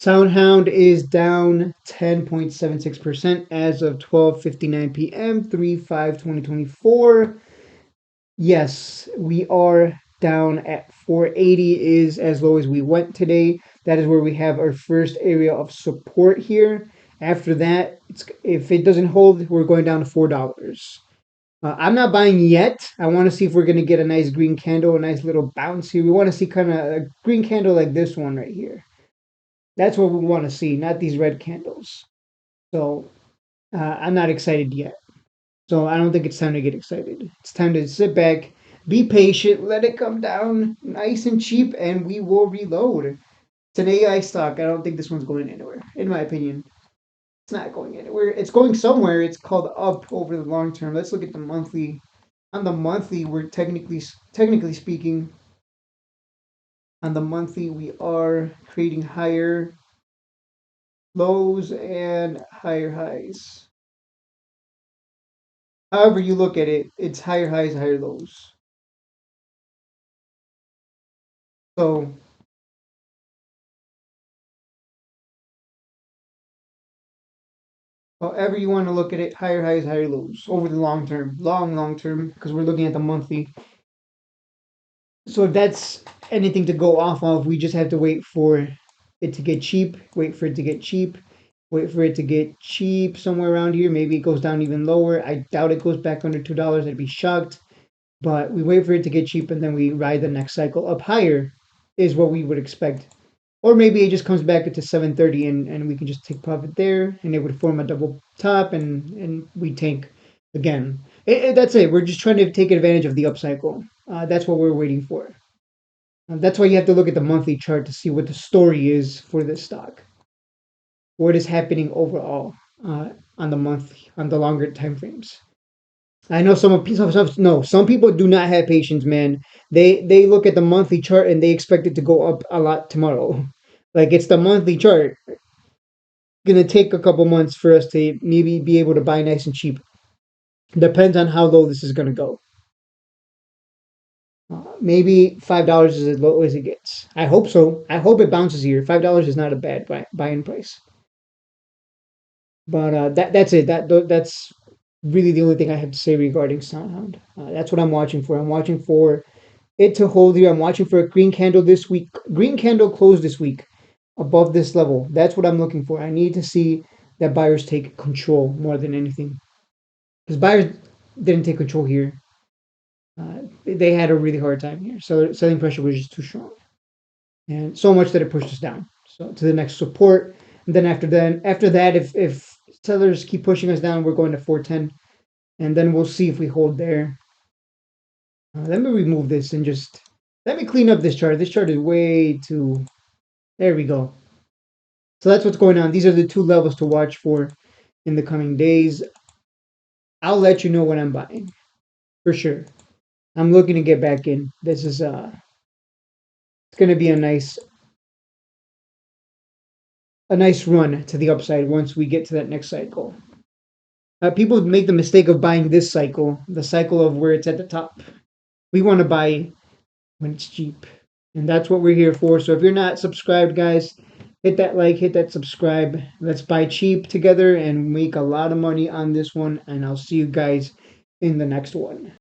SoundHound is down 10.76% as of 12:59 p.m. 3/5/2024. Yes, we are down at 480 is as low as we went today. That is where we have our first area of support here. After that, if it doesn't hold, we're going down to $4. I'm not buying yet. I want to see if we're going to get a nice green candle, a nice little bounce here. We want to see kind of a green candle like this one right here. That's what we want to see, not these red candles. So I'm not excited yet. So I don't think it's time to get excited. It's time to sit back, be patient, let it come down nice and cheap, and we will reload. It's an AI stock. I don't think this one's going anywhere, in my opinion. It's not going anywhere. It's going somewhere. It's called up over the long term. Let's look at the monthly. On the monthly, we're technically speaking, on the monthly we are creating higher lows and higher highs. However you look at it, it's higher highs, higher lows. So however you want to look at it, higher highs, higher lows over the long term, because we're looking at the monthly. So if that's anything to go off of, we just have to wait for it to get cheap, wait for it to get cheap, wait for it to get cheap somewhere around here. Maybe it goes down even lower. I doubt it goes back under $2. I'd be shocked. But we wait for it to get cheap and then we ride the next cycle up higher is what we would expect. Or maybe it just comes back into 730 and we can just take profit there and it would form a double top and we tank again. That's it. We're just trying to take advantage of the upcycle. That's what we're waiting for. That's why you have to look at the monthly chart to see what the story is for this stock. What is happening overall on the longer time frames. I know some people do not have patience, man. They look at the monthly chart and they expect it to go up a lot tomorrow. Like it's the monthly chart. Gonna take a couple months for us to maybe be able to buy nice and cheap. Depends on how low this is gonna go. Maybe $5 is as low as it gets. I hope so. I hope it bounces here. $5 is not a bad buy-in price. But that's it. That's really the only thing I have to say regarding SoundHound. That's what I'm watching for. I'm watching for it to hold here. I'm watching for a green candle this week. Green candle close this week above this level. That's what I'm looking for. I need to see that buyers take control more than anything. Because buyers didn't take control here. They had a really hard time here. So selling pressure was just too strong. And so much that it pushed us down. So to the next support. And then after that, if sellers keep pushing us down, we're going to 410. And then we'll see if we hold there. Let me remove this and just let me clean up this chart. This chart is way too. There we go. So that's what's going on. These are the two levels to watch for in the coming days. I'll let you know when I'm buying for sure. I'm looking to get back in. This is it's going to be a nice run to the upside once we get to that next cycle. People make the mistake of buying this cycle, the cycle of where it's at the top. We want to buy when it's cheap. And that's what we're here for. So if you're not subscribed, guys, hit that like, hit that subscribe. Let's buy cheap together and make a lot of money on this one. And I'll see you guys in the next one.